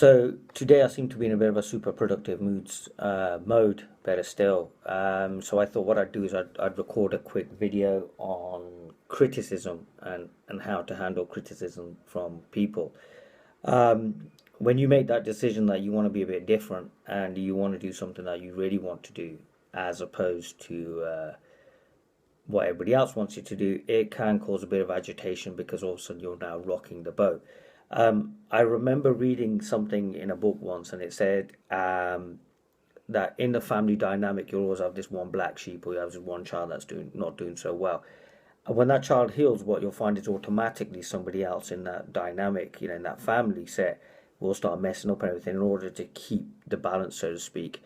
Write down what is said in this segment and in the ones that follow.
So today I seem to be in a bit of a super productive mode, better still. So I thought what I'd do is I'd record a quick video on criticism and how to handle criticism from people. When you make that decision that you want to be a bit different and you want to do something that you really want to do, as opposed to what everybody else wants you to do, it can cause a bit of agitation because all of a sudden you're now rocking the boat. I remember reading something in a book once, and it said that in the family dynamic, you'll always have this one black sheep, or you have this one child that's not doing so well. And when that child heals, what you'll find is automatically somebody else in that dynamic, in that family set, will start messing up everything in order to keep the balance, so to speak.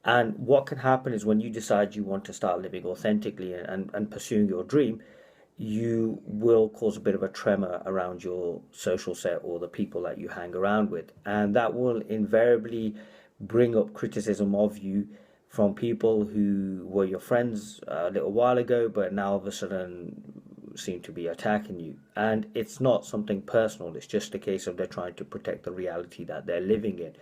And what can happen is when you decide you want to start living authentically and pursuing your dream, you will cause a bit of a tremor around your social set or the people that you hang around with. And that will invariably bring up criticism of you from people who were your friends a little while ago, but now all of a sudden seem to be attacking you. And it's not something personal, it's just a case of they're trying to protect the reality that they're living in.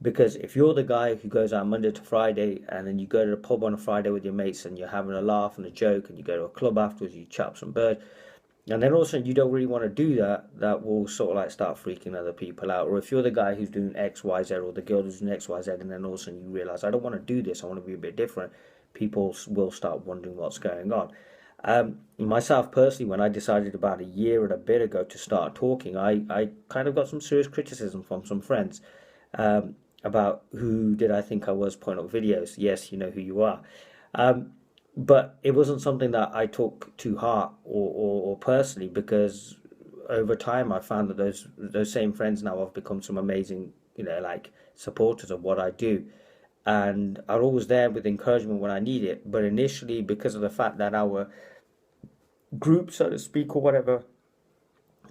Because if you're the guy who goes out Monday to Friday and then you go to the pub on a Friday with your mates and you're having a laugh and a joke and you go to a club afterwards, you chop some bird, and then all of a sudden you don't really want to do that, that will sort of like start freaking other people out. Or if you're the guy who's doing X, Y, Z, or the girl who's doing X, Y, Z, and then all of a sudden you realize, I don't want to do this, I want to be a bit different, people will start wondering what's going on. Myself personally, when I decided about a year and a bit ago to start talking, I kind of got some serious criticism from some friends. About who did I think I was putting up videos. Yes, you know who you are. But it wasn't something that I took to heart or personally, because over time I found that those same friends now have become some amazing, like supporters of what I do. And are always there with encouragement when I need it. But initially, because of the fact that our group, so to speak, or whatever,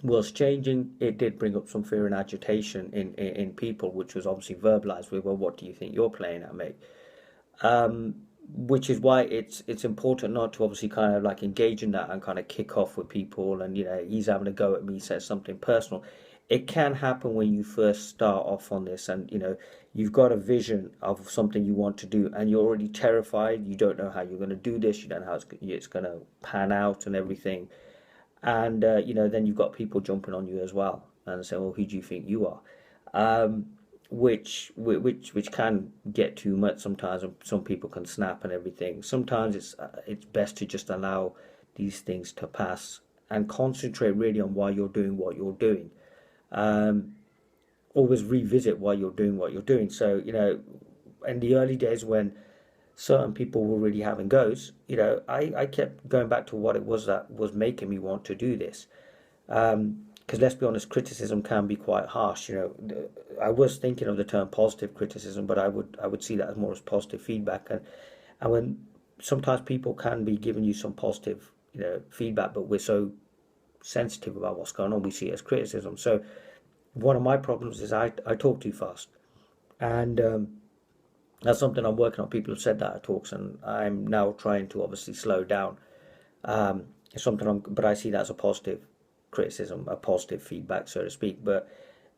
was changing, it did bring up some fear and agitation in people, which was obviously verbalized with, well, what do you think you're playing at, mate? Which is why it's important not to obviously kind of like engage in that and kind of kick off with people and, he's having a go at me, says something personal. It can happen when you first start off on this and, you've got a vision of something you want to do and you're already terrified. You don't know how you're going to do this. You don't know how it's going to pan out and everything. And then you've got people jumping on you as well and saying, well, who do you think you are? Which can get too much sometimes, and some people can snap and everything. Sometimes it's best to just allow these things to pass and concentrate really on why you're doing what you're doing. Always revisit why you're doing what you're doing. So, in the early days when certain people were really having goes, I kept going back to what it was that was making me want to do this. Because let's be honest, criticism can be quite harsh. I was thinking of the term positive criticism, but I would see that as more as positive feedback. And when sometimes people can be giving you some positive, feedback, but we're so sensitive about what's going on, we see it as criticism. So one of my problems is I talk too fast. And that's something I'm working on. People have said that at talks, and I'm now trying to obviously slow down. It's something but I see that as a positive criticism, a positive feedback, so to speak. But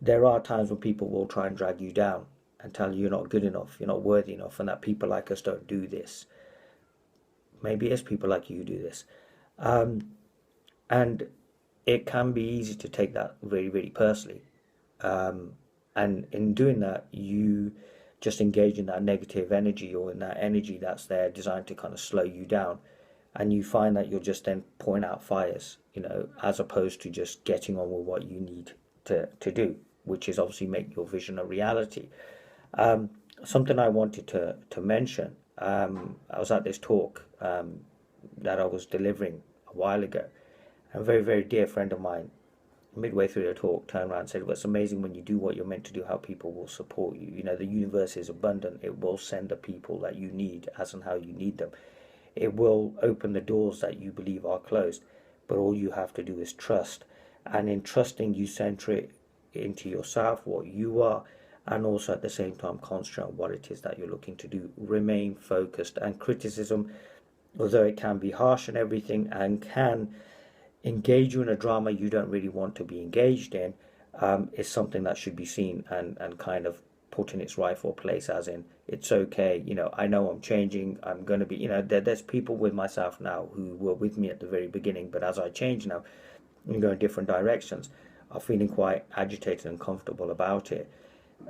there are times when people will try and drag you down and tell you you're not good enough, you're not worthy enough, and that people like us don't do this. Maybe it's people like you who do this. And it can be easy to take that really, really personally. And in doing that, you just engage in that negative energy or in that energy that's there designed to kind of slow you down. And you find that you're just then putting out fires, as opposed to just getting on with what you need to do, which is obviously make your vision a reality. Something I wanted to mention, I was at this talk that I was delivering a while ago. A very, very dear friend of mine, midway through the talk, turned around and said, well, it's amazing when you do what you're meant to do, how people will support you. The universe is abundant. It will send the people that you need as and how you need them. It will open the doors that you believe are closed. But all you have to do is trust. And in trusting, you center it into yourself, what you are, and also at the same time concentrate on what it is that you're looking to do. Remain focused. And criticism, although it can be harsh and everything and can engage you in a drama you don't really want to be engaged in, is something that should be seen and kind of put in its rightful place, as in, it's okay, I know I'm changing, I'm going to be, there's people with myself now who were with me at the very beginning, but as I change now and go in different directions, are feeling quite agitated and comfortable about it.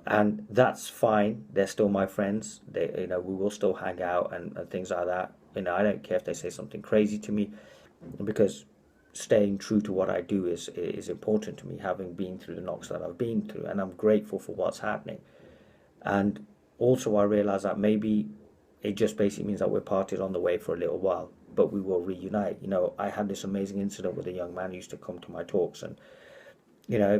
And that's fine. They're still my friends. We will still hang out and things like that. I don't care if they say something crazy to me, because staying true to what I do is important to me, having been through the knocks that I've been through, and I'm grateful for what's happening. And also, I realize that maybe it just basically means that we're parted on the way for a little while, but we will reunite. I had this amazing incident with a young man who used to come to my talks, and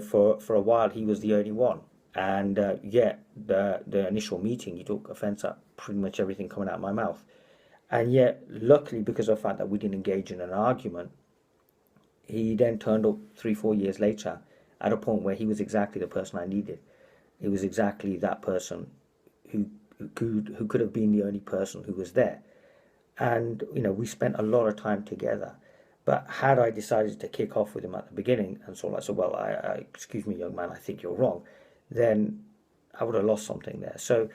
for a while he was the only one. And yet, the initial meeting, he took offense at pretty much everything coming out of my mouth. And yet, luckily, because of the fact that we didn't engage in an argument, he then turned up 3, 4 years later at a point where he was exactly the person I needed. It was exactly that person who who could have been the only person who was there. And we spent a lot of time together. But had I decided to kick off with him at the beginning and sort of like, so well, excuse me, young man, I think you're wrong, then I would have lost something there. So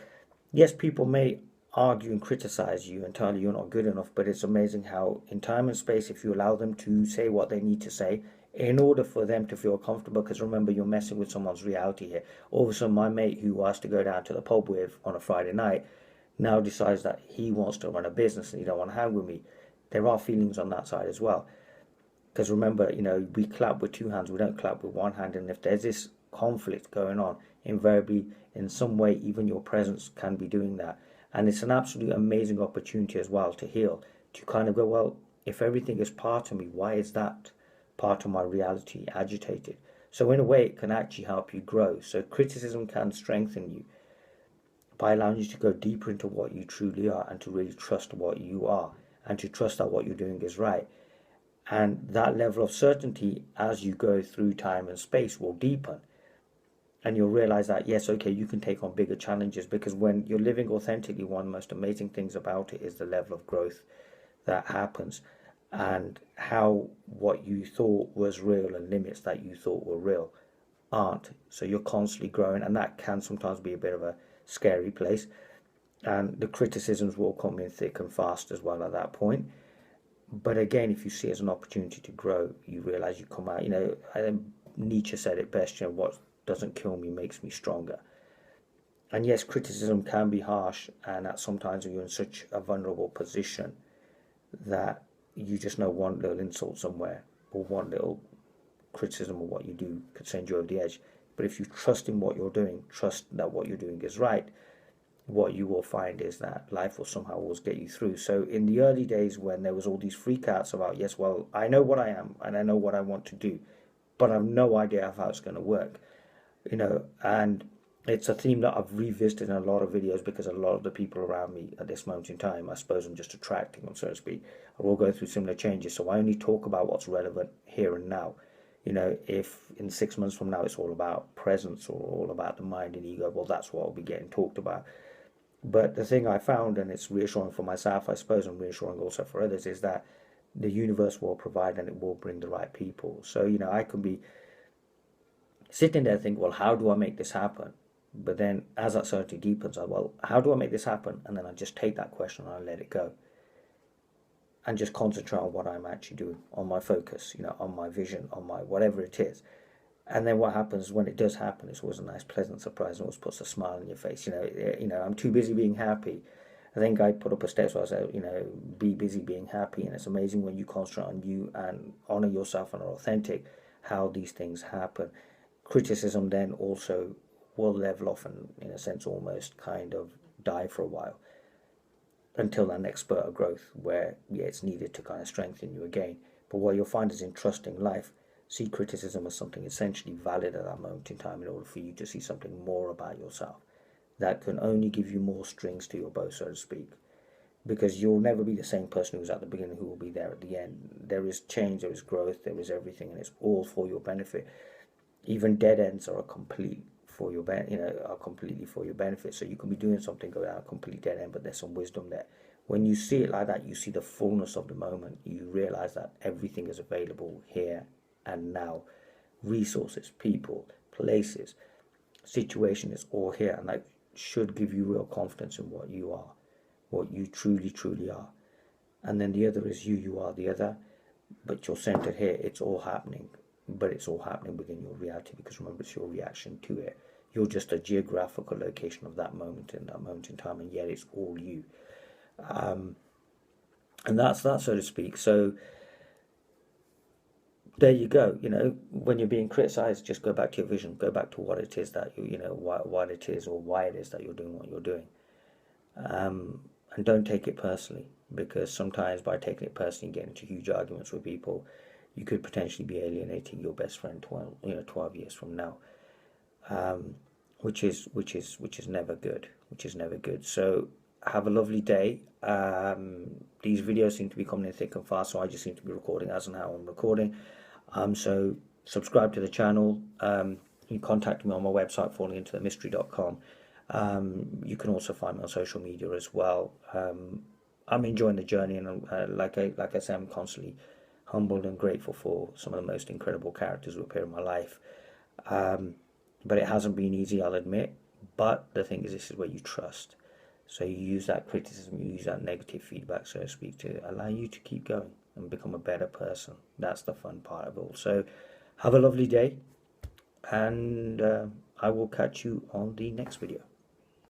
yes, people may argue and criticize you and tell you you're not good enough, but it's amazing how in time and space, if you allow them to say what they need to say in order for them to feel comfortable, because remember, you're messing with someone's reality here. All of a sudden, my mate who was to go down to the pub with on a Friday night now decides that he wants to run a business and he don't want to hang with me. There are feelings on that side as well. Because remember, we clap with two hands, we don't clap with one hand. And if there's this conflict going on, invariably, in some way, even your presence can be doing that. And it's an absolute amazing opportunity as well to heal, to kind of go, well, if everything is part of me, why is that part of my reality agitated? So in a way, it can actually help you grow. So criticism can strengthen you by allowing you to go deeper into what you truly are and to really trust what you are and to trust that what you're doing is right. And that level of certainty as you go through time and space will deepen. And you'll realize that, yes, okay, you can take on bigger challenges, because when you're living authentically, one of the most amazing things about it is the level of growth that happens, and how what you thought was real and limits that you thought were real aren't. So you're constantly growing, and that can sometimes be a bit of a scary place. And the criticisms will come in thick and fast as well at that point. But again, if you see it as an opportunity to grow, you realize you come out. Nietzsche said it best, what doesn't kill me makes me stronger. And yes, criticism can be harsh, and that sometimes you're in such a vulnerable position that you just know one little insult somewhere or one little criticism of what you do could send you over the edge. But if you trust in what you're doing, trust that what you're doing is right, what you will find is that life will somehow always get you through. So in the early days, when there was all these freakouts about, yes, well, I know what I am and I know what I want to do, but I have no idea how it's going to work, and it's a theme that I've revisited in a lot of videos, because a lot of the people around me at this moment in time, I suppose I'm just attracting them, so to speak, are all going through similar changes. So I only talk about what's relevant here and now. If in 6 months from now it's all about presence or all about the mind and ego, well, that's what will be getting talked about. But the thing I found, and it's reassuring for myself, I suppose, and reassuring also for others, is that the universe will provide and it will bring the right people. So, I can be sitting there thinking, well, how do I make this happen? But then as that certainty deepens, well, how do I make this happen? And then I just take that question and I let it go. And just concentrate on what I'm actually doing, on my focus, on my vision, on my whatever it is. And then what happens when it does happen, it's always a nice, pleasant surprise, and always puts a smile on your face. I'm too busy being happy. I think I put up a state where I said, be busy being happy. And it's amazing when you concentrate on you and honor yourself and are authentic, how these things happen. Criticism then also will level off and, in a sense, almost kind of die for a while until that next spurt of growth where, it's needed to kind of strengthen you again. But what you'll find is in trusting life, see criticism as something essentially valid at that moment in time in order for you to see something more about yourself that can only give you more strings to your bow, so to speak. Because you'll never be the same person who was at the beginning who will be there at the end. There is change, there is growth, there is everything, and it's all for your benefit. Even dead ends are completely for your benefit. So you can be doing something, go down a complete dead end, but there's some wisdom there. When you see it like that, you see the fullness of the moment. You realize that everything is available here and now. Resources, people, places, situation is all here, and that should give you real confidence in what you are, what you truly are. And then the other is you are the other, but you're centered here. It's all happening, but it's all happening within your reality, because remember, it's your reaction to it. You're just a geographical location of that moment in time, and yet it's all you. And that's that, so to speak. So there you go. When you're being criticized, just go back to your vision, go back to what it is that what it is, or why it is that you're doing what you're doing. And don't take it personally, because sometimes by taking it personally, you get into huge arguments with people. You could potentially be alienating your best friend 12 years from now, which is never good. So have a lovely day. These videos seem to be coming in thick and fast, so I just seem to be recording as and how I'm recording. So subscribe to the channel. You can contact me on my website, fallingintothemystery.com. You can also find me on social media as well. I'm enjoying the journey, and like I say, I'm constantly humbled and grateful for some of the most incredible characters who appear in my life. But it hasn't been easy, I'll admit. But the thing is, this is where you trust. So you use that criticism, you use that negative feedback, so to speak, to allow you to keep going and become a better person. That's the fun part of it all. So have a lovely day, and I will catch you on the next video.